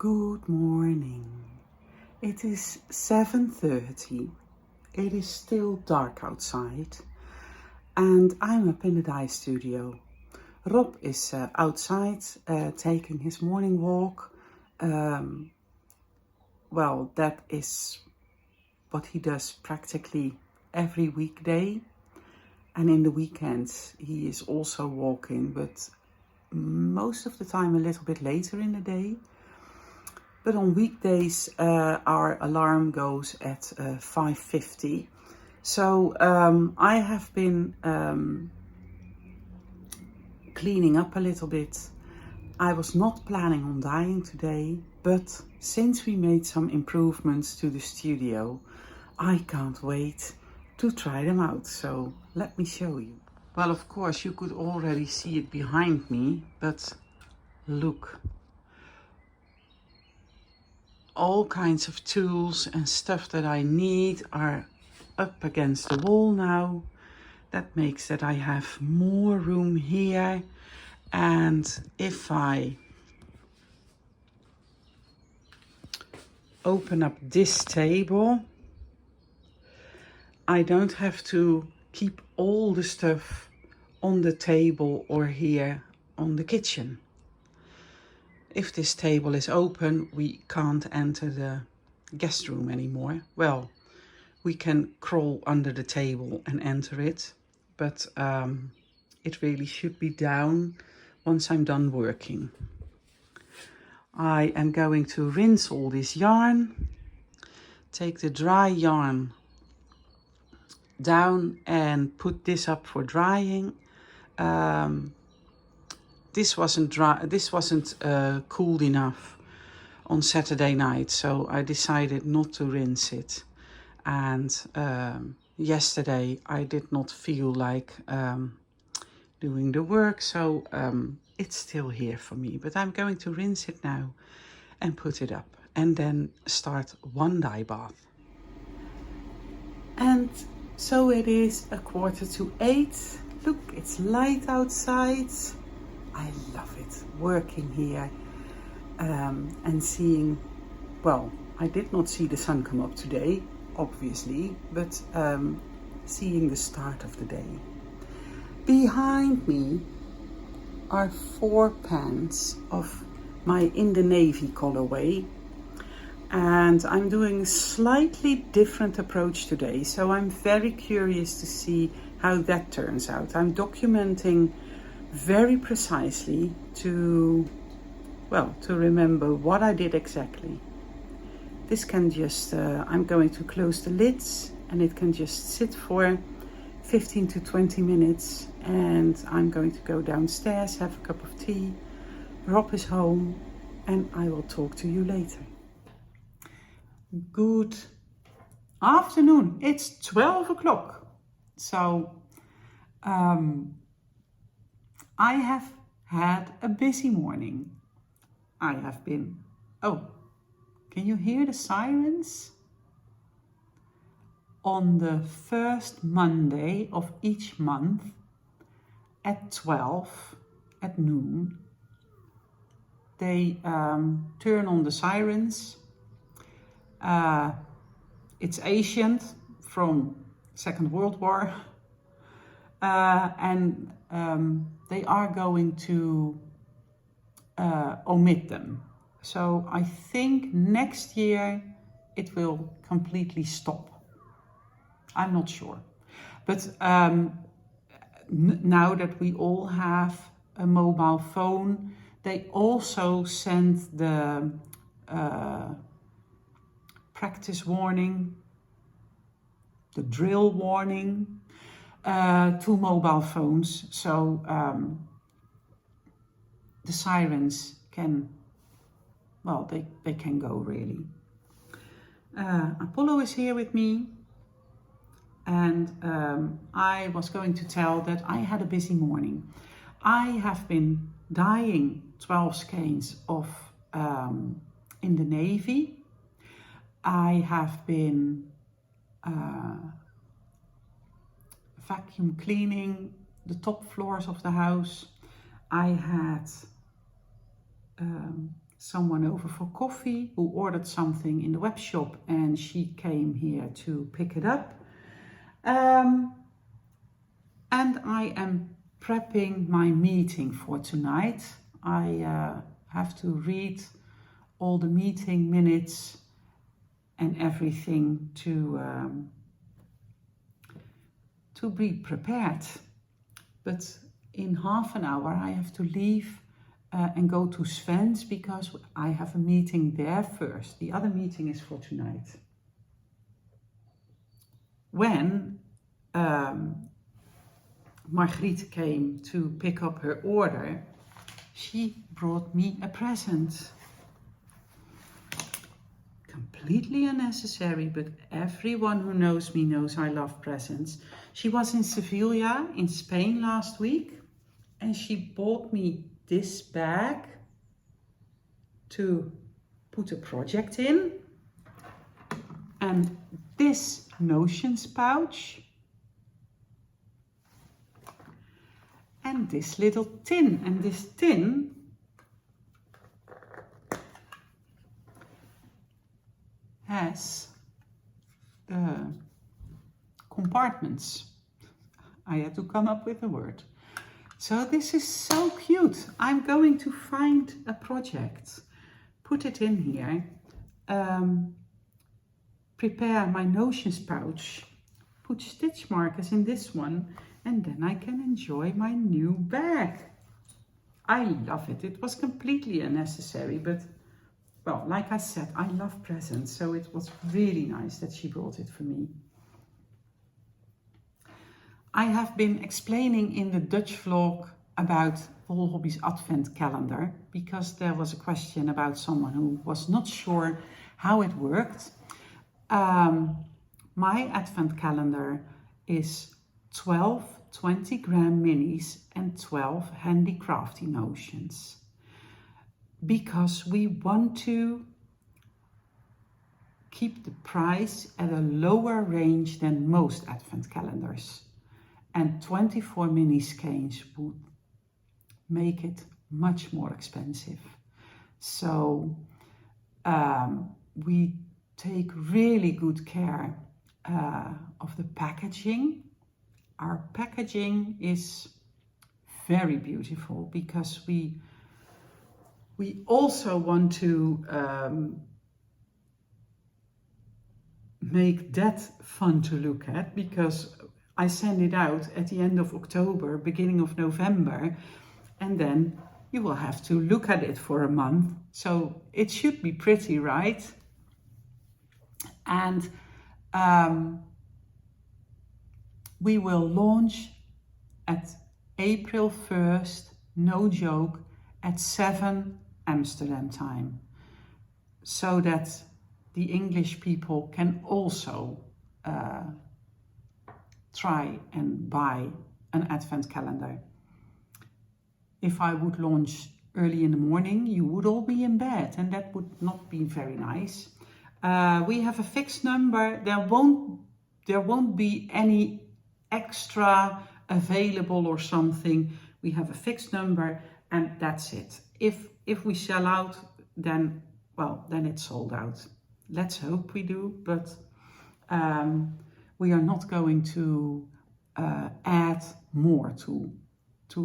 Good morning. It is 7:30. It is still dark outside and I'm up in the dye studio. Rob is outside taking his morning walk. Well, that is what he does practically every weekday. And in the weekends he is also walking, but most of the time a little bit later in the day. But on weekdays, our alarm goes at 5:50. So I have been cleaning up a little bit. I was not planning on dyeing today, but since we made some improvements to the studio, I can't wait to try them out. So let me show you. Well, of course, you could already see it behind me, but look. All kinds of tools and stuff that I need are up against the wall now. That makes that I have more room here. And if I open up this table, I don't have to keep all the stuff on the table or here on the kitchen. If this table is open, we can't enter the guest room anymore. Well, we can crawl under the table and enter it, but it really should be down once I'm done working. I am going to rinse all this yarn, take the dry yarn down and put this up for drying. This wasn't cooled enough on Saturday night, so I decided not to rinse it. And yesterday I did not feel like doing the work, so it's still here for me. But I'm going to rinse it now and put it up and then start one dye bath. And so it is 7:45. Look, it's light outside. I love it, working here and seeing, well, I did not see the sun come up today, obviously, but seeing the start of the day. Behind me are 4 pants of my In the Navy colorway, and I'm doing a slightly different approach today, so I'm very curious to see how that turns out. I'm documenting very precisely to remember what I did exactly. This can just, I'm going to close the lids and it can just sit for 15 to 20 minutes, and I'm going to go downstairs, have a cup of tea. Rob is home and I will talk to you later. Good afternoon, it's 12 o'clock. So I have had a busy morning. I have been, can you hear the sirens? On the first Monday of each month at 12 at noon, they turn on the sirens. It's ancient, from Second World War. And they are going to omit them. So I think next year it will completely stop. I'm not sure. But now that we all have a mobile phone, they also send the practice warning, the drill warning, to mobile phones, so the sirens can, well, they can go really. Apollo is here with me, and I was going to tell that I had a busy morning. I have been dyeing 12 skeins of In the Navy. I have been vacuum cleaning the top floors of the house. I had someone over for coffee who ordered something in the web shop, and she came here to pick it up. And I am prepping my meeting for tonight. I have to read all the meeting minutes and everything to be prepared. But in half an hour I have to leave and go to Sven's because I have a meeting there first. The other meeting is for tonight. When Margriet came to pick up her order, she brought me a present. Completely unnecessary, but everyone who knows me knows I love presents. She was in Sevilla in Spain last week and she bought me this bag to put a project in, and this notions pouch, and this little tin. And this tin has the compartments. I had to come up with a word. So this is so cute. I'm going to find a project, put it in here, prepare my notions pouch, put stitch markers in this one, and then I can enjoy my new bag. I love it. It was completely unnecessary, but well, like I said, I love presents, so it was really nice that she brought it for me. I have been explaining in the Dutch vlog about Wolhobby's advent calendar because there was a question about someone who was not sure how it worked. My advent calendar is 12 20-gram minis and 12 handicrafty notions, because we want to keep the price at a lower range than most advent calendars. And 24 mini skeins would make it much more expensive. So we take really good care of the packaging. Our packaging is very beautiful because we also want to make that fun to look at, because I send it out at the end of October, beginning of November, and then you will have to look at it for a month. So it should be pretty, right? And we will launch at April 1st, no joke, at 7 Amsterdam time, so that the English people can also try and buy an advent calendar. If I would launch early in the morning, you would all be in bed, and that would not be very nice. We have a fixed number. There won't be any extra available or something. We have a fixed number and that's it. If we sell out, then it's sold out. Let's hope we do, but we are not going to add more to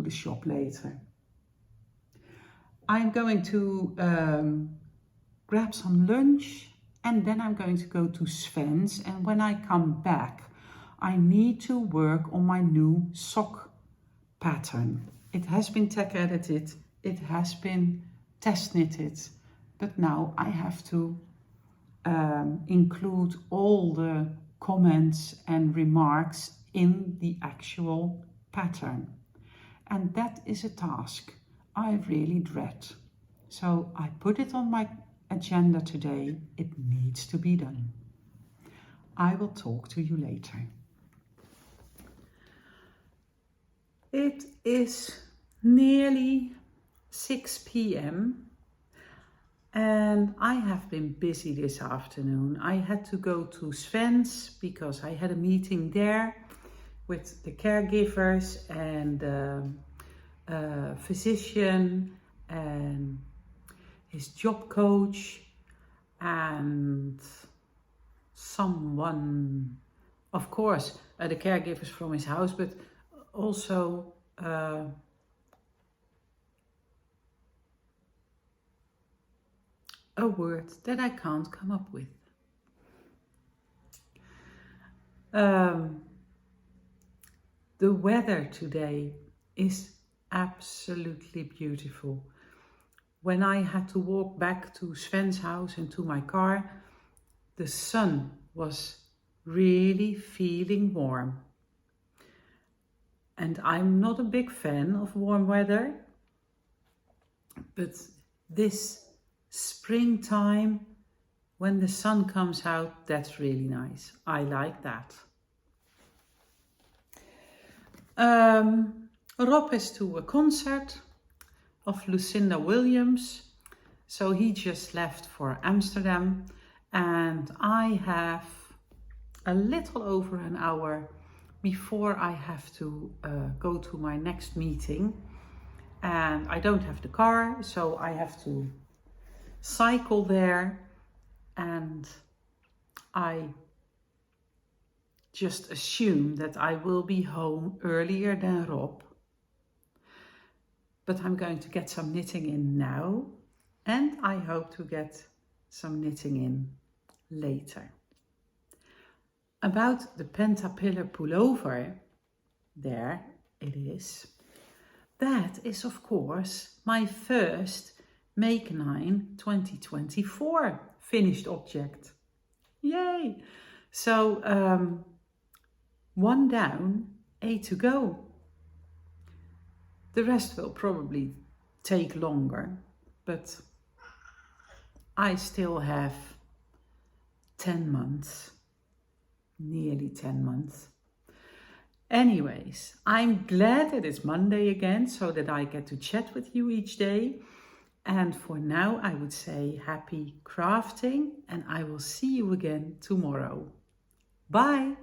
the shop later. I'm going to grab some lunch, and then I'm going to go to Sven's, and when I come back I need to work on my new sock pattern. It has been tech edited, it has been test knitted, but now I have to include all the comments and remarks in the actual pattern. And that is a task I really dread. So I put it on my agenda today. It needs to be done. I will talk to you later. It is nearly 6 p.m. and I have been busy this afternoon. I had to go to Sven's because I had a meeting there with the caregivers and physician, and his job coach, and someone, of course, the caregivers from his house, but also a word that I can't come up with. The weather today is absolutely beautiful. When I had to walk back to Sven's house and to my car, the sun was really feeling warm. And I'm not a big fan of warm weather, but this springtime, when the sun comes out, that's really nice. I like that. Rob is to a concert of Lucinda Williams, so he just left for Amsterdam, and I have a little over an hour before I have to go to my next meeting, and I don't have the car, so I have to cycle there, and I just assume that I will be home earlier than Rob. But I'm going to get some knitting in now, and I hope to get some knitting in later. About the pentapillar pullover, there it is. That is, of course, my first Make 9 2024 finished object. Yay! So, 1 down, 8 to go. The rest will probably take longer, but I still have 10 months, nearly 10 months. Anyways, I'm glad that it's Monday again, so that I get to chat with you each day. And for now, I would say happy crafting, and I will see you again tomorrow. Bye!